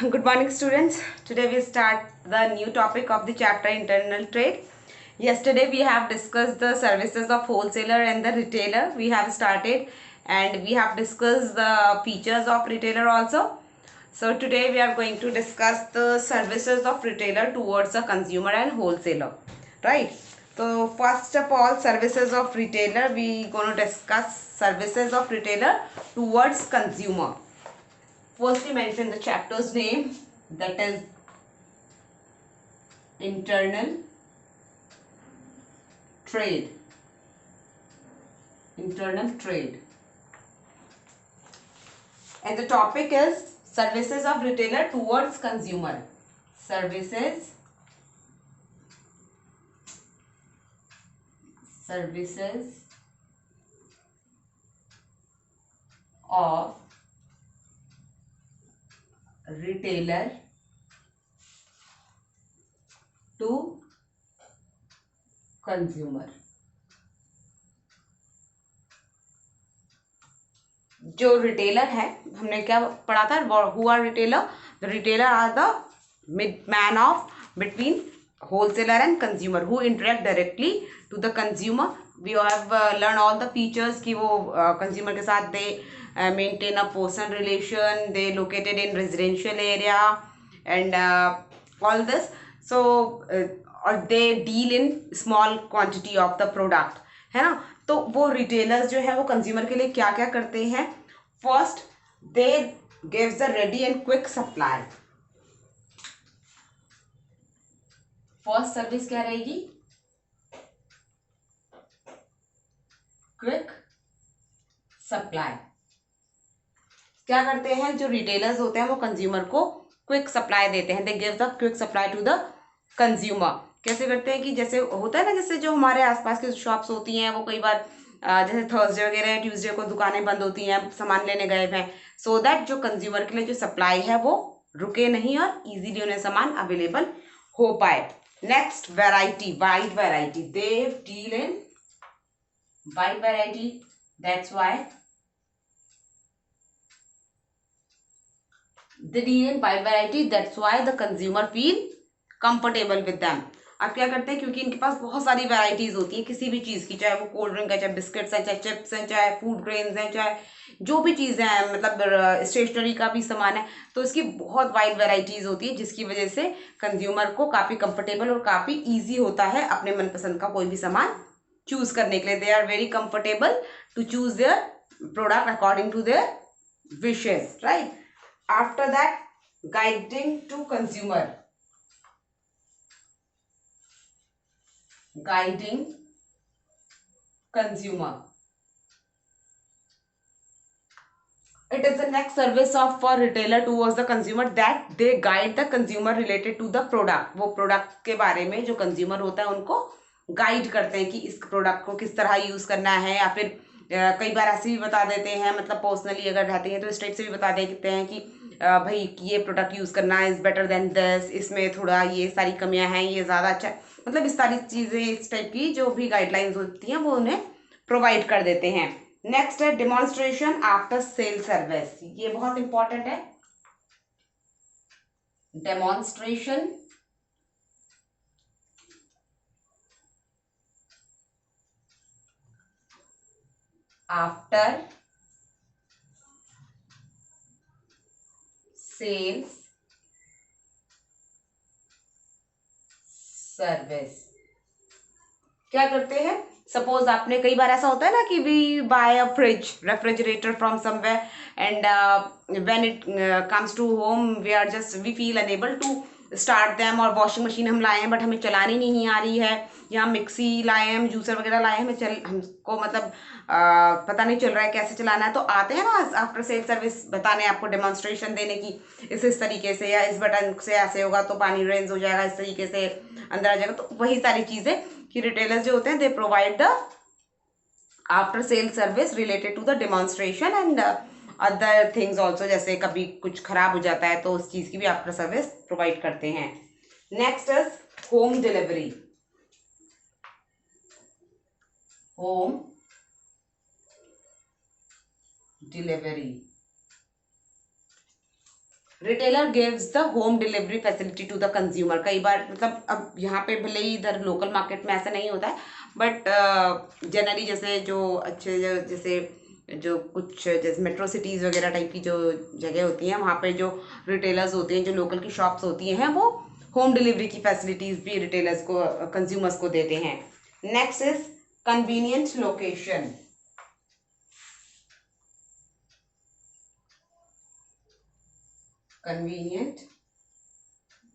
Good morning, students. Today we start the new topic of the chapter internal trade. Yesterday we have discussed the services of wholesaler and the retailer. We have started and we have discussed the features of retailer also. So today we are going to discuss the services of retailer towards the consumer and wholesaler. Right. So first of all, services of retailer, we going to discuss services of retailer towards consumer. First we mention the chapter's name, that is internal trade. Internal trade. And the topic is services of retailer towards consumer. Services of retailer to consumer. जो retailer है, हमने क्या पढ़ा था, who are retailer? The retailer are the middleman of between wholesaler and consumer who interact directly to the consumer. We have learned all the features कि वो consumer के साथ they maintain a personal relation, they located in residential area and all this. So or they deal in small quantity of the product, है ना. तो वो retailers जो है वो कंज्यूमर के लिए क्या क्या करते हैं? First, they gives the ready and quick supply. First service क्या रहेगी? Quick supply. क्या करते हैं जो रिटेलर्स होते हैं वो कंज्यूमर को क्विक सप्लाई देते हैं. They give the quick supply to the consumer. कैसे करते हैं कि जैसे होता है ना, जैसे जो हमारे आसपास की शॉप्स होती हैं वो कई बार जैसे थर्सडे वगैरह ट्यूसडे को दुकानें बंद होती हैं, सामान लेने गए हैं, सो दैट जो कंज्यूमर के लिए जो सप्लाई है वो रुके नहीं और इजीली उन्हें सामान अवेलेबल हो पाए. Next, variety, wide variety. They deal in wide variety. That's why they deal in wide variety. That's why the consumer feel comfortable with them. अब क्या करते हैं, क्योंकि इनके पास बहुत सारी वैरायटीज होती हैं किसी भी चीज़ की, चाहे वो कोल्ड ड्रिंक है, चाहे बिस्किट्स हैं, चाहे चिप्स हैं, चाहे फूड ग्रेन्स हैं, चाहे जो भी चीज़ें हैं, मतलब स्टेशनरी का भी सामान है, तो इसकी बहुत वाइड वैरायटीज होती है जिसकी वजह से कंज्यूमर को काफ़ी कंफर्टेबल और काफ़ी ईजी होता है अपने मनपसंद का कोई भी सामान चूज करने के लिए. They are very comfortable to choose their product according to their wishes, right. After that, guiding to consumer. Guiding consumer. It is the next service of for retailer towards the consumer that they guide the consumer related to the product. वो product के बारे में जो consumer होता है उनको guide करते हैं कि इस product को किस तरह use करना है, या फिर कई बार ऐसे भी बता देते हैं, मतलब पर्सनली अगर रहते हैं तो स्ट्रेट से भी बता देते हैं कि भाई ये प्रोडक्ट यूज़ करना इज़ बेटर देन दिस, इसमें थोड़ा ये सारी कमियां हैं, ये ज़्यादा अच्छा, मतलब इस सारी चीज़ें, इस टाइप की जो भी गाइडलाइंस होती हैं वो उन्हें प्रोवाइड कर देते हैं. नेक्स्ट है डेमोन्स्ट्रेशन आफ्टर सेल सर्विस. ये बहुत इंपॉर्टेंट है. Demonstration after sales service. क्या करते हैं? सपोज आपने, कई बार ऐसा होता है ना कि we buy a fridge, refrigerator from somewhere and when it comes to home we feel unable to start them. और वॉशिंग मशीन हम लाए हैं बट हमें चलानी नहीं आ रही है, या मिक्सी लाए हैं, हम जूसर वगैरह लाए हैं, हमको मतलब पता नहीं चल रहा है कैसे चलाना है, तो आते हैं ना आफ्टर सेल सर्विस बताने, आपको डेमोन्स्ट्रेशन देने की, इस तरीके से या इस बटन से ऐसे होगा तो पानी रेंज हो जाएगा, इस तरीके से अंदर आ जाएगा. तो वही सारी चीज़ें कि रिटेलर्स जो होते हैं they provide the after sale service related to the demonstration and other things also. जैसे कभी कुछ खराब हो जाता है तो उस चीज़ की भी आफ्टर सर्विस प्रोवाइड करते हैं. Next is home delivery. Home delivery. Retailer gives the home delivery facility to the consumer. कई बार मतलब अब यहाँ पे भले ही इधर लोकल मार्केट में ऐसा नहीं होता है, बट जनरली जैसे जो अच्छे जैसे जो कुछ जैसे मेट्रो सिटीज़ वगैरह टाइप की जो जगह होती हैं, वहाँ पे जो रिटेलर्स होते हैं, जो लोकल की शॉप्स होती हैं, वो होम डिलीवरी की फैसिलिटीज़ भी रिटेलर्स को कंज्यूमर्स को देते हैं। Next is convenient location. convenient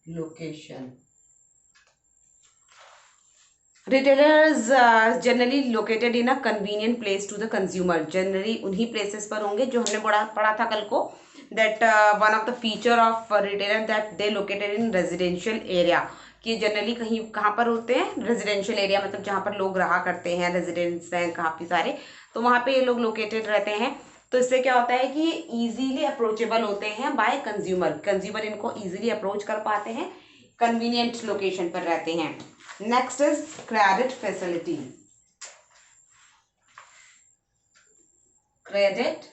location. Retailers generally located in a convenient place to the consumer. Generally उन्हीं places पर होंगे जो हमने पढ़ा था कल को, that one of the feature of retailer that they located in residential area, कि जनरली कहीं कहाँ पर होते हैं, रेजिडेंशियल एरिया, मतलब जहाँ पर लोग रहा करते हैं, रेजिडेंट्स हैं काफ़ी सारे, तो वहाँ पे ये लोग लोकेटेड रहते हैं। तो इससे क्या होता है कि इजीली अप्रोचेबल होते हैं बाय कंज्यूमर, कंज्यूमर इनको इजीली अप्रोच कर पाते हैं, कन्वीनियंट लोकेशन पर रहते हैं। Next is credit facility. Credit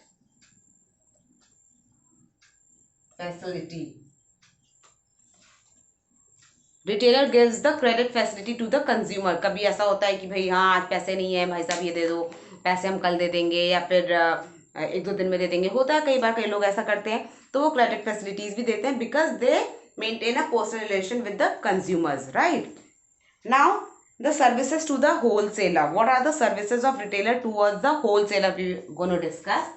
facility, retailer gives the credit facility to the consumer. कभी ऐसा होता है कि भाई हाँ आज पैसे नहीं है भाई साहब, ये दे दो, पैसे हम कल दे देंगे या फिर एक दो दिन में दे देंगे, होता है कई बार, कई लोग ऐसा करते हैं, तो वो क्रेडिट फैसिलिटीज भी देते हैं because they maintain a personal relation with the consumers, right. Now the services to the wholesaler, what are the services of retailer towards the wholesaler, we gonna discuss.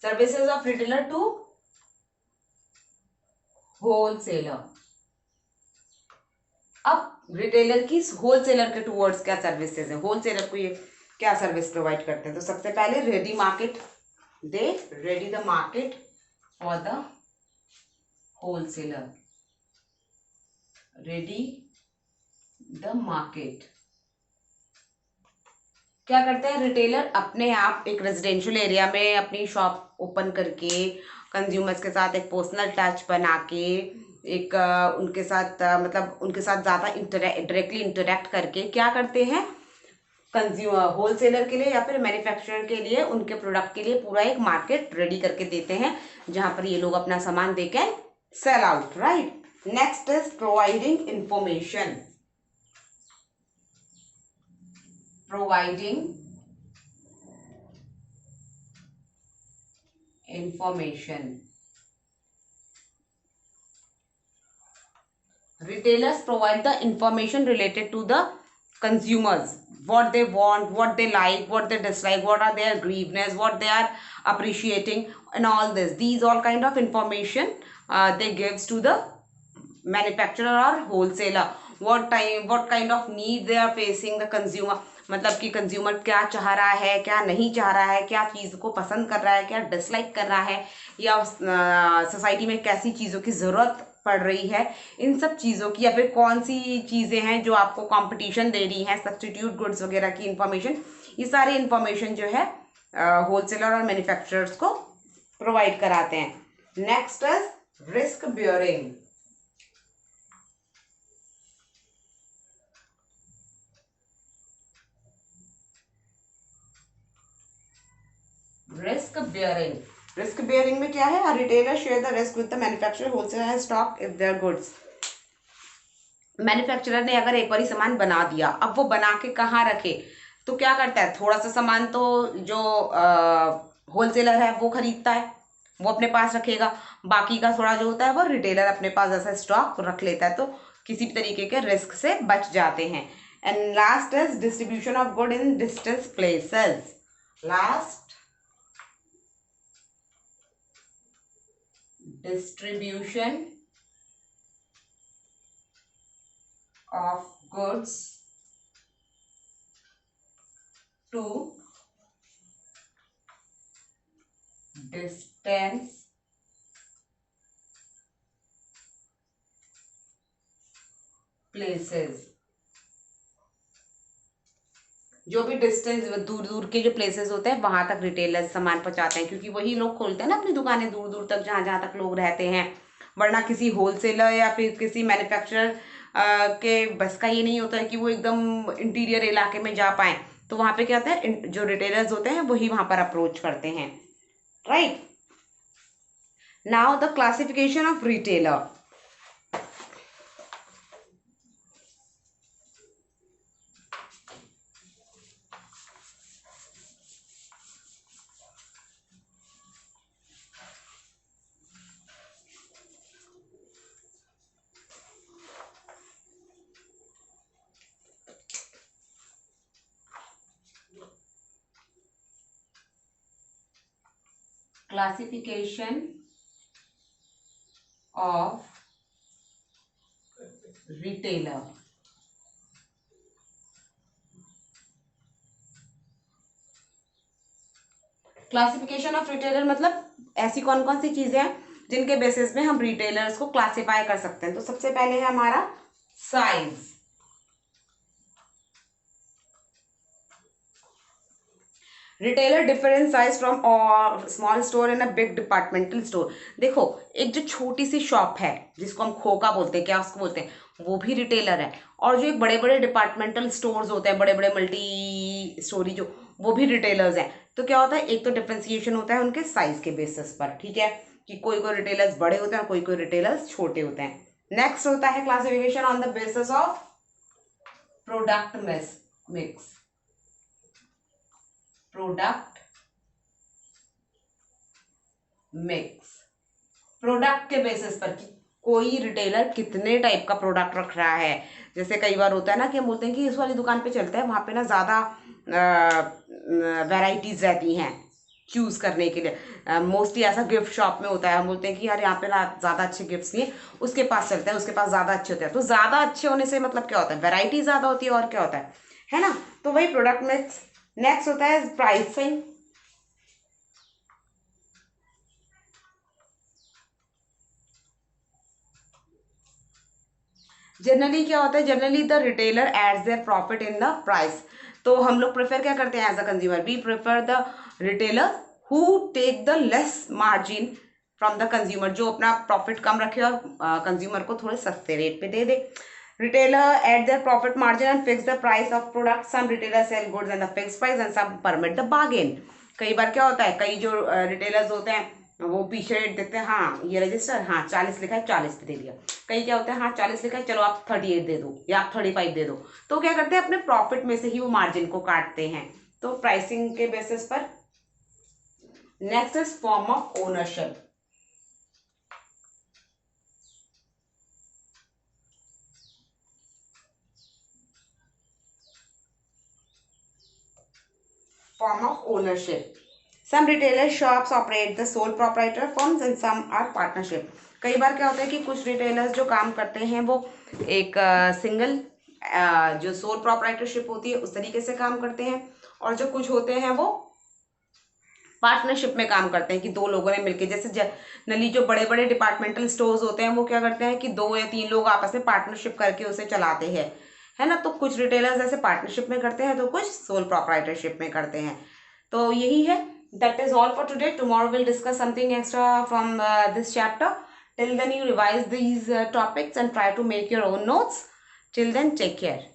Services of retailer to wholesaler. अब retailer की wholesaler के towards क्या services है, wholesaler को ये क्या service provide करते हैं, तो सबसे पहले ready market, they ready the market for the wholesaler, ready the market. क्या करते हैं रिटेलर, अपने आप एक रेजिडेंशियल एरिया में अपनी शॉप ओपन करके कंज्यूमर्स के साथ एक पर्सनल टच बना के, एक उनके साथ मतलब उनके साथ ज़्यादा डायरेक्टली इंटरेक्ट करके क्या करते हैं, कंज्यूमर होलसेलर के लिए या फिर मैन्युफैक्चरर के लिए उनके प्रोडक्ट के लिए पूरा एक मार्केट रेडी करके देते हैं, जहां पर ये लोग अपना सामान दे के sell out, right. Next is providing information, providing information. Retailers provide the information related to the consumers, what they want, what they like, what they dislike, what are their grievances, what they are appreciating, and all this. These all kind of information they gives to the manufacturer or wholesaler. What kind of need they are facing the consumer, मतलब कि consumer क्या चाह रहा है, क्या नहीं चाह रहा है, क्या चीज़ को पसंद कर रहा है, क्या डिसलाइक कर रहा है, या सोसाइटी में कैसी चीज़ों की ज़रूरत पड़ रही है, इन सब चीज़ों की, या फिर कौन सी चीज़ें हैं जो आपको कंपटीशन दे रही हैं, सब्स्टिट्यूट गुड्स वगैरह की इंफॉर्मेशन, ये सारी इंफॉर्मेशन जो है होलसेलर और मैन्युफैक्चरर्स को प्रोवाइड कराते हैं। Next is risk bearing. Risk bearing, risk bearing में क्या है, retailer share the risk with the manufacturer, wholesaler and stock if their goods. Manufacturer ने अगर एक बार सामान बना दिया, अब वो बना के कहाँ रखे, तो क्या करता है, थोड़ा सा सामान तो जो होलसेलर है वो खरीदता है, वो अपने पास रखेगा, बाकी का थोड़ा जो होता है वो रिटेलर अपने पास ऐसा स्टॉक रख लेता है, तो किसी भी तरीके के रिस्क से बच जाते हैं। And last is distribution of good in distance places. Last, distribution of goods to distance places। जो भी डिस्टेंस दूर दूर के जो प्लेसेस होते हैं वहां तक रिटेलर्स सामान पहुंचाते हैं, क्योंकि वही लोग खोलते हैं ना अपनी दुकानें दूर दूर तक, जहां जहां तक लोग रहते हैं। वरना किसी होलसेलर या फिर किसी मैन्युफैक्चरर के बस का ये नहीं होता है कि वो एकदम इंटीरियर इलाके में जा पाए। तो वहां पे क्या होता है, जो रिटेलर्स होते हैं वही वहां पर अप्रोच करते हैं, right. Now the classification of retailer. Classification of retailer. Classification of retailer मतलब ऐसी कौन कौन सी चीजें हैं जिनके बेसिस में हम रिटेलर्स को क्लासिफाई कर सकते हैं। तो सबसे पहले है हमारा size. Retailer different size from small store and a big departmental store. देखो, एक जो छोटी सी शॉप है जिसको हम खोका बोलते हैं, क्या उसको बोलते हैं, वो भी रिटेलर है। और जो एक बड़े बड़े डिपार्टमेंटल स्टोर्स होते हैं, बड़े बड़े मल्टी स्टोरी जो, वो भी रिटेलर्स हैं। तो क्या होता है, एक तो डिफ्रेंसिएशन होता है उनके साइज के बेसिस पर, ठीक है, कि कोई कोई रिटेलर्स बड़े होते हैं, कोई कोई रिटेलर्स छोटे होते हैं। नेक्स्ट होता है classification on the basis of product mix. Product mix, product के बेसिस पर कि कोई रिटेलर कितने टाइप का प्रोडक्ट रख रहा है। जैसे कई बार होता है ना कि हम बोलते हैं कि इस वाली दुकान पे चलते हैं, वहां पे ना ज़्यादा वैरायटीज रहती हैं चूज करने के लिए। मोस्टली ऐसा गिफ्ट शॉप में होता है, हम बोलते हैं कि यार यहाँ पे ना ज़्यादा अच्छे गिफ्ट्स नहीं है, उसके पास चलते हैं, उसके पास ज़्यादा अच्छे होते हैं। तो ज़्यादा अच्छे होने से मतलब क्या होता है, वैरायटी ज़्यादा होती है, और क्या होता है ना। तो वही प्रोडक्ट मिक्स। नेक्स्ट होता है प्राइसिंग। जनरली क्या होता है, generally the retailer adds their profit in the price. तो हम लोग प्रेफर क्या करते हैं as a consumer, we prefer the retailer who take the less margin from the consumer, जो अपना प्रॉफिट कम रखे और कंज्यूमर को थोड़े सस्ते रेट पे दे दे। Retailer at their profit margin and fix the price of product. Some retailer sell goods and the fix price and some permit the bargain. कई बार क्या होता है, कई जो रिटेलर्स होते हैं वो पीछे रेट देखते हैं, हाँ ये रजिस्टर, हाँ 40 लिखा है, 40 पे दे दिया। कई क्या होता है, हाँ 40 लिखा है, चलो आप 38 दे दो या आप 35 दे दो। तो क्या करते हैं, अपने प्रॉफिट में से ही वो मार्जिन को काटते हैं। तो प्राइसिंग के बेसिस पर। Next is form of ownership. Form of ownership. Some retailer shops operate the sole proprietor firms and some are partnership. कई बार क्या होता है कि कुछ रिटेलर्स जो काम करते हैं वो एक सिंगल जो सोल प्रोप्राइटरशिप होती है उस तरीके से काम करते हैं, और जो कुछ होते हैं वो पार्टनरशिप में काम करते हैं कि दो लोगों ने मिलकर, जैसे जनरली जो बड़े बड़े डिपार्टमेंटल स्टोर्स होते हैं वो क्या करते हैं कि 2 या 3 लोग आपस में पार्टनरशिप करके उसे चलाते हैं, है ना। तो कुछ रिटेलर्स ऐसे पार्टनरशिप में करते हैं, तो कुछ सोल प्रोप्राइटरशिप में करते हैं। तो यही है, that is all for today. Tomorrow will discuss something extra from this chapter. Till then you revise these topics and try to make your own notes. Till then take care.